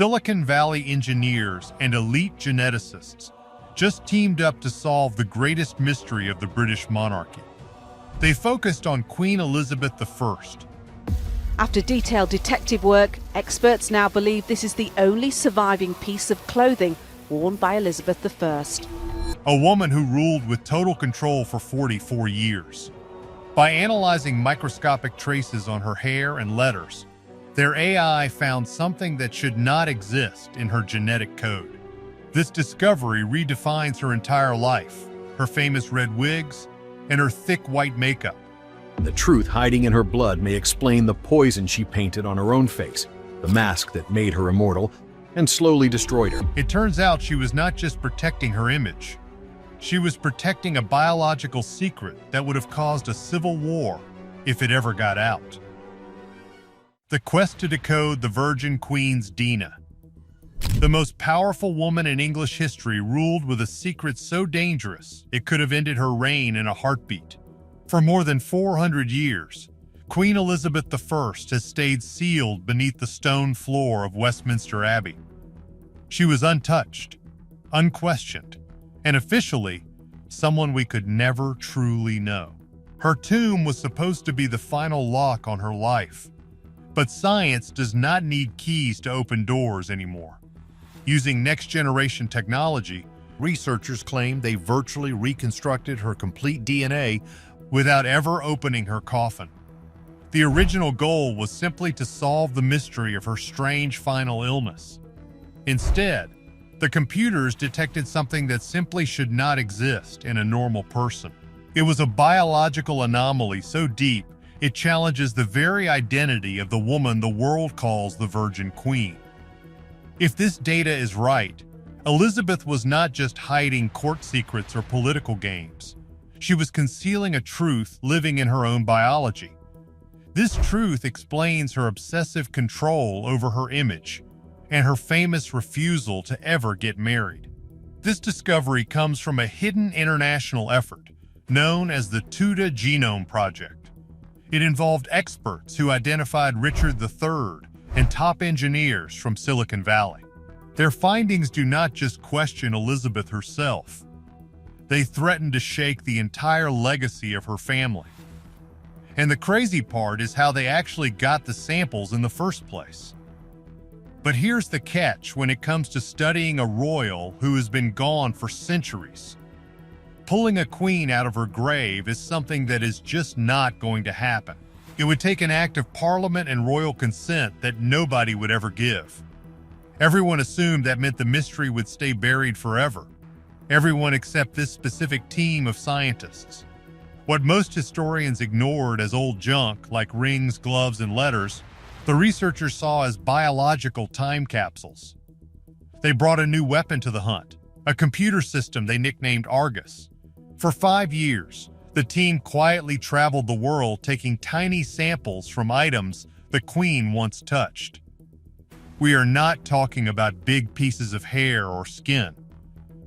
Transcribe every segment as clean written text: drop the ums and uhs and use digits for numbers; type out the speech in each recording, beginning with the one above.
Silicon Valley engineers and elite geneticists just teamed up to solve the greatest mystery of the British monarchy. They focused on Queen Elizabeth I. After detailed detective work, experts now believe this is the only surviving piece of clothing worn by Elizabeth I. A woman who ruled with total control for 44 years. By analyzing microscopic traces on her hair and letters, their AI found something that should not exist in her genetic code. This discovery redefines her entire life, her famous red wigs, and her thick white makeup. The truth hiding in her blood may explain the poison she painted on her own face, the mask that made her immortal and slowly destroyed her. It turns out she was not just protecting her image. She was protecting a biological secret that would have caused a civil war if it ever got out. The quest to decode the Virgin Queen's DNA. The most powerful woman in English history ruled with a secret so dangerous it could have ended her reign in a heartbeat. For more than 400 years, Queen Elizabeth I has stayed sealed beneath the stone floor of Westminster Abbey. She was untouched, unquestioned, and officially, someone we could never truly know. Her tomb was supposed to be the final lock on her life, but science does not need keys to open doors anymore. Using next-generation technology, researchers claim they virtually reconstructed her complete DNA without ever opening her coffin. The original goal was simply to solve the mystery of her strange final illness. Instead, the computers detected something that simply should not exist in a normal person. It was a biological anomaly so deep it challenges the very identity of the woman the world calls the Virgin Queen. If this data is right, Elizabeth was not just hiding court secrets or political games. She was concealing a truth living in her own biology. This truth explains her obsessive control over her image and her famous refusal to ever get married. This discovery comes from a hidden international effort known as the TUDA Genome Project. It involved experts who identified Richard III and top engineers from Silicon Valley. Their findings do not just question Elizabeth herself. They threaten to shake the entire legacy of her family. And the crazy part is how they actually got the samples in the first place. But here's the catch when it comes to studying a royal who has been gone for centuries. Pulling a queen out of her grave is something that is just not going to happen. It would take an act of parliament and royal consent that nobody would ever give. Everyone assumed that meant the mystery would stay buried forever. Everyone except this specific team of scientists. What most historians ignored as old junk, like rings, gloves, and letters, the researchers saw as biological time capsules. They brought a new weapon to the hunt, a computer system they nicknamed Argus. For 5 years, the team quietly traveled the world taking tiny samples from items the Queen once touched. We are not talking about big pieces of hair or skin.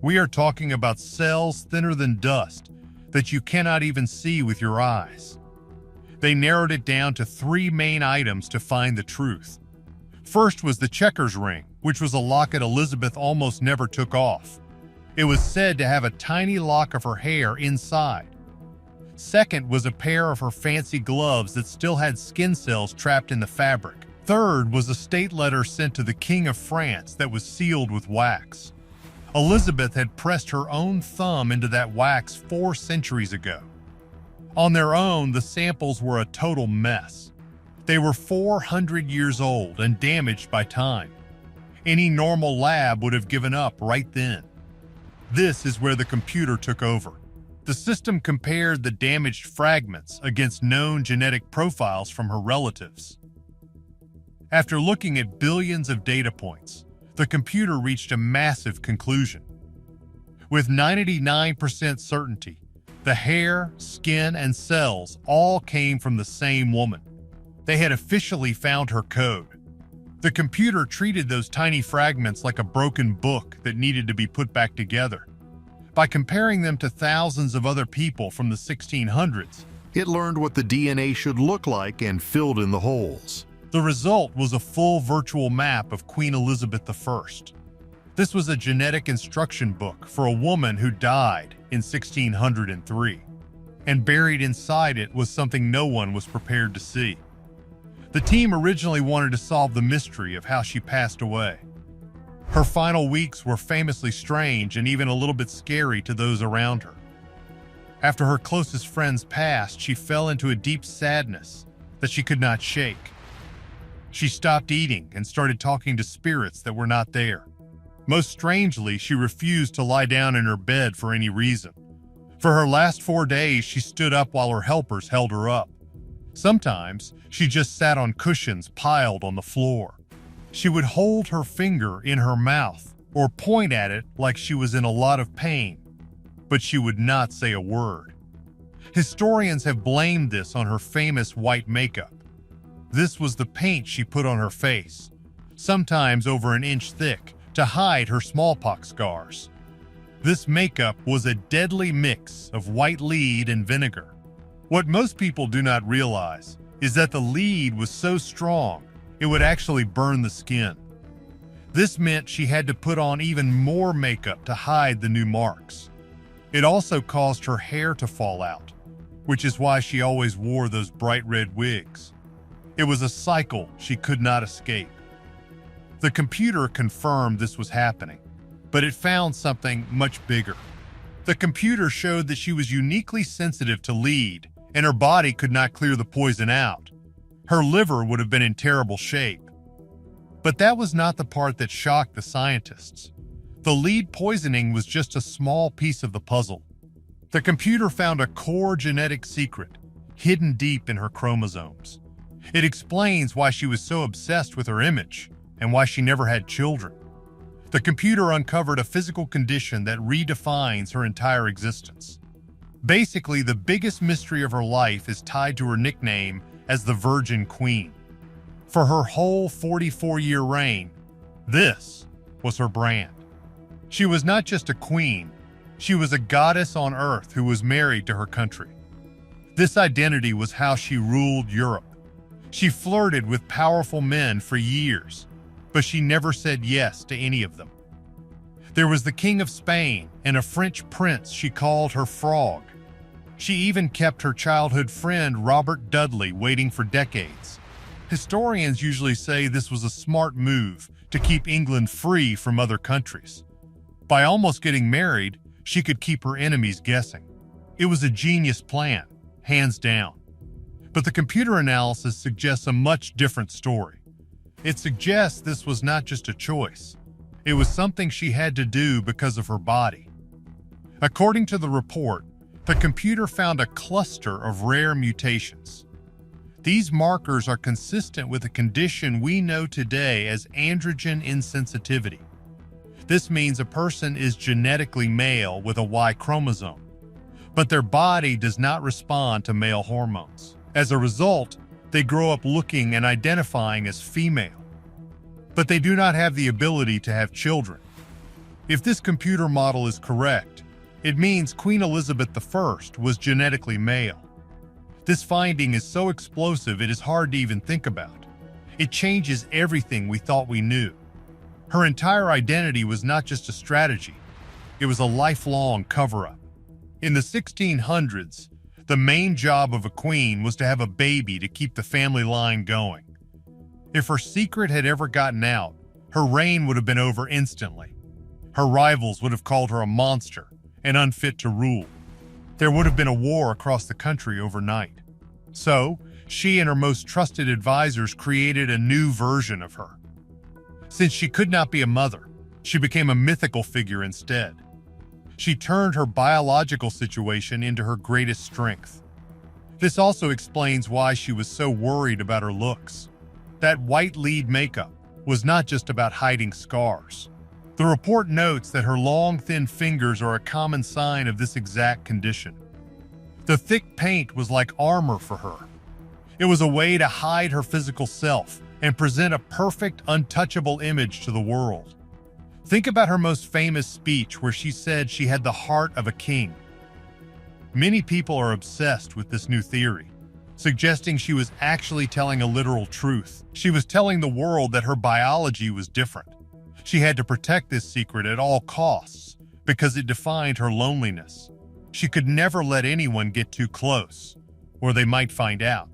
We are talking about cells thinner than dust that you cannot even see with your eyes. They narrowed it down to 3 main items to find the truth. First was the checkers ring, which was a locket Elizabeth almost never took off. It was said to have a tiny lock of her hair inside. Second was a pair of her fancy gloves that still had skin cells trapped in the fabric. Third was a state letter sent to the King of France that was sealed with wax. Elizabeth had pressed her own thumb into that wax 4 centuries ago. On their own, the samples were a total mess. They were 400 years old and damaged by time. Any normal lab would have given up right then. This is where the computer took over. The system compared the damaged fragments against known genetic profiles from her relatives. After looking at billions of data points, the computer reached a massive conclusion. With 99% certainty, the hair, skin, and cells all came from the same woman. They had officially found her code. The computer treated those tiny fragments like a broken book that needed to be put back together. By comparing them to thousands of other people from the 1600s, It learned what the DNA should look like and filled in the holes. The result was a full virtual map of Queen Elizabeth I. This was a genetic instruction book for a woman who died in 1603, and buried inside it was something no one was prepared to see. The team originally wanted to solve the mystery of how she passed away. Her final weeks were famously strange and even a little bit scary to those around her. After her closest friends passed, she fell into a deep sadness that she could not shake. She stopped eating and started talking to spirits that were not there. Most strangely, she refused to lie down in her bed for any reason. For her last 4 days, she stood up while her helpers held her up. Sometimes, she just sat on cushions piled on the floor. She would hold her finger in her mouth or point at it like she was in a lot of pain, but she would not say a word. Historians have blamed this on her famous white makeup. This was the paint she put on her face, sometimes over an inch thick, to hide her smallpox scars. This makeup was a deadly mix of white lead and vinegar. What most people do not realize is that the lead was so strong, it would actually burn the skin. This meant she had to put on even more makeup to hide the new marks. It also caused her hair to fall out, which is why she always wore those bright red wigs. It was a cycle she could not escape. The computer confirmed this was happening, but it found something much bigger. The computer showed that she was uniquely sensitive to lead, and her body could not clear the poison out. Her liver would have been in terrible shape. But that was not the part that shocked the scientists. The lead poisoning was just a small piece of the puzzle. The computer found a core genetic secret hidden deep in her chromosomes. It explains why she was so obsessed with her image and why she never had children. The computer uncovered a physical condition that redefines her entire existence. Basically, the biggest mystery of her life is tied to her nickname as the Virgin Queen. For her whole 44-year reign, this was her brand. She was not just a queen, she was a goddess on earth who was married to her country. This identity was how she ruled Europe. She flirted with powerful men for years, but she never said yes to any of them. There was the King of Spain and a French prince she called her frog. She even kept her childhood friend Robert Dudley waiting for decades. Historians usually say this was a smart move to keep England free from other countries. By almost getting married, she could keep her enemies guessing. It was a genius plan, hands down. But the computer analysis suggests a much different story. It suggests this was not just a choice. It was something she had to do because of her body. According to the report, the computer found a cluster of rare mutations. These markers are consistent with a condition we know today as androgen insensitivity. This means a person is genetically male with a Y chromosome, but their body does not respond to male hormones. As a result, they grow up looking and identifying as female, but they do not have the ability to have children. If this computer model is correct, it means Queen Elizabeth I was genetically male. This finding is so explosive it is hard to even think about. It changes everything we thought we knew. Her entire identity was not just a strategy, it was a lifelong cover-up. In the 1600s, the main job of a queen was to have a baby to keep the family line going. If her secret had ever gotten out, her reign would have been over instantly. Her rivals would have called her a monster and unfit to rule. There would have been a war across the country overnight. So, she and her most trusted advisors created a new version of her. Since she could not be a mother, she became a mythical figure instead. She turned her biological situation into her greatest strength. This also explains why she was so worried about her looks. That white lead makeup was not just about hiding scars. The report notes that her long, thin fingers are a common sign of this exact condition. The thick paint was like armor for her. It was a way to hide her physical self and present a perfect, untouchable image to the world. Think about her most famous speech where she said she had the heart of a king. Many people are obsessed with this new theory. suggesting she was actually telling a literal truth. She was telling the world that her biology was different. She had to protect this secret at all costs because it defined her loneliness. She could never let anyone get too close, or they might find out.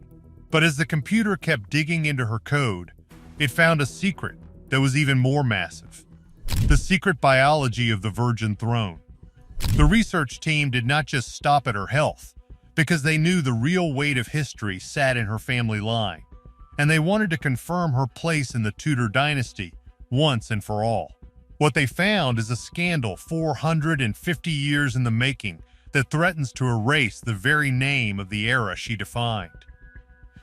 But as the computer kept digging into her code, it found a secret that was even more massive: the secret biology of the Virgin Throne. The research team did not just stop at her health, because they knew the real weight of history sat in her family line, and they wanted to confirm her place in the Tudor dynasty once and for all. What they found is a scandal 450 years in the making that threatens to erase the very name of the era she defined.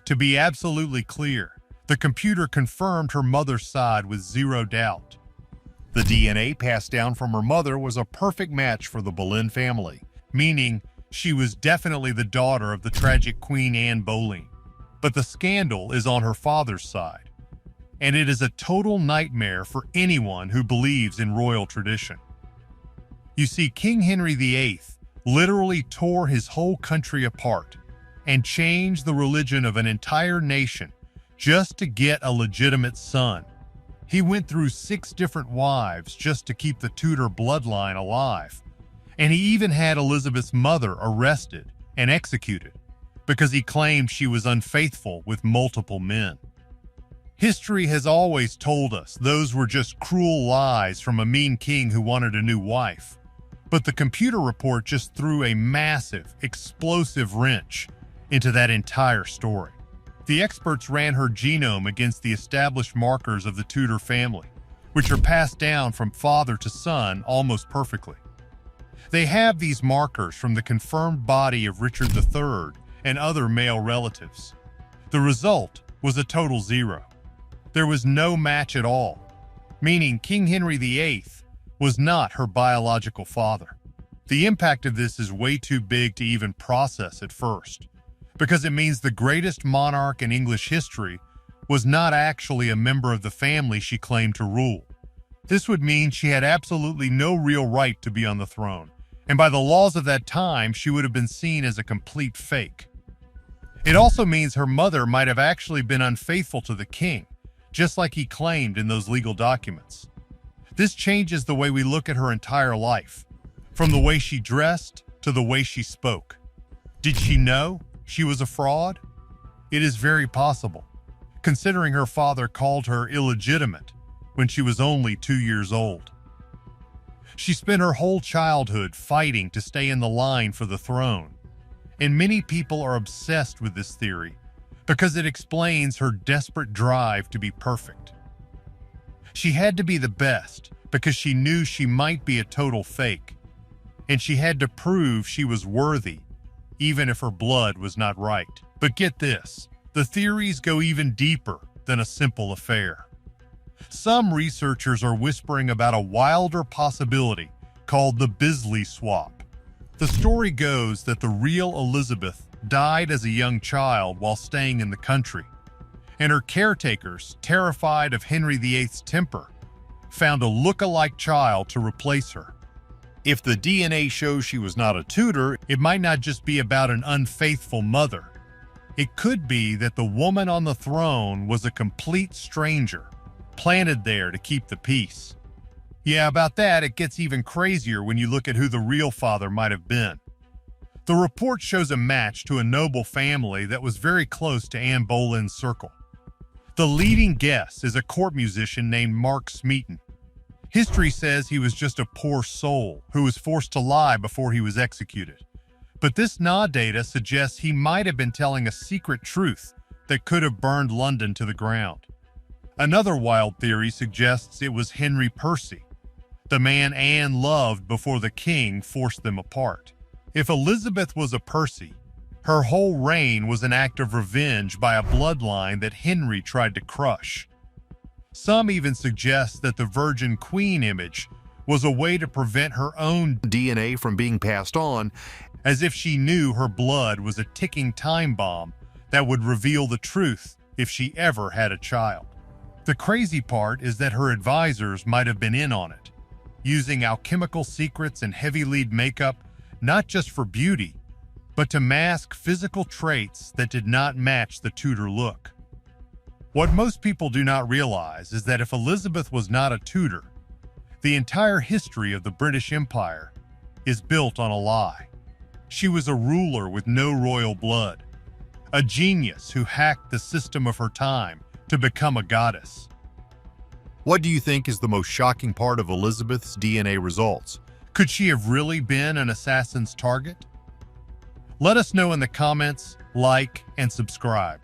To be absolutely clear, the computer confirmed her mother's side with zero doubt. The DNA passed down from her mother was a perfect match for the Boleyn family, meaning she was definitely the daughter of the tragic Queen Anne Boleyn. But the scandal is on her father's side, and it is a total nightmare for anyone who believes in royal tradition. You see, King Henry VIII literally tore his whole country apart and changed the religion of an entire nation just to get a legitimate son. He went through 6 different wives just to keep the Tudor bloodline alive, and he even had Elizabeth's mother arrested and executed because he claimed she was unfaithful with multiple men. History has always told us those were just cruel lies from a mean king who wanted a new wife. But the computer report just threw a massive, explosive wrench into that entire story. The experts ran her genome against the established markers of the Tudor family, which are passed down from father to son almost perfectly. They have these markers from the confirmed body of Richard III and other male relatives. The result was a total 0. There was no match at all, meaning King Henry VIII was not her biological father. The impact of this is way too big to even process at first, because it means the greatest monarch in English history was not actually a member of the family she claimed to rule. This would mean she had absolutely no real right to be on the throne, and by the laws of that time, she would have been seen as a complete fake. It also means her mother might have actually been unfaithful to the king, just like he claimed in those legal documents. This changes the way we look at her entire life, from the way she dressed to the way she spoke. Did she know she was a fraud? It is very possible, considering her father called her illegitimate when she was only 2 years old. She spent her whole childhood fighting to stay in the line for the throne, and many people are obsessed with this theory because it explains her desperate drive to be perfect. She had to be the best because she knew she might be a total fake, and she had to prove she was worthy even if her blood was not right. But get this, the theories go even deeper than a simple affair. Some researchers are whispering about a wilder possibility called the Bisley swap. The story goes that the real Elizabeth died as a young child while staying in the country, and her caretakers, terrified of Henry VIII's temper, found a look-alike child to replace her. If the DNA shows she was not a Tudor, it might not just be about an unfaithful mother. It could be that the woman on the throne was a complete stranger, planted there to keep the peace. Yeah, about that, it gets even crazier when you look at who the real father might have been. The report shows a match to a noble family that was very close to Anne Boleyn's circle. The leading guess is a court musician named Mark Smeaton. History says he was just a poor soul who was forced to lie before he was executed. But this NA data suggests he might have been telling a secret truth that could have burned London to the ground. Another wild theory suggests it was Henry Percy, the man Anne loved before the king forced them apart. If Elizabeth was a Percy, her whole reign was an act of revenge by a bloodline that Henry tried to crush. Some even suggest that the Virgin Queen image was a way to prevent her own DNA from being passed on, as if she knew her blood was a ticking time bomb that would reveal the truth if she ever had a child. The crazy part is that her advisors might have been in on it, using alchemical secrets and heavy lead makeup not just for beauty, but to mask physical traits that did not match the Tudor look. What most people do not realize is that if Elizabeth was not a Tudor, the entire history of the British Empire is built on a lie. She was a ruler with no royal blood, a genius who hacked the system of her time to become a goddess. What do you think is the most shocking part of Elizabeth's DNA results? Could she have really been an assassin's target? Let us know in the comments, like, and subscribe.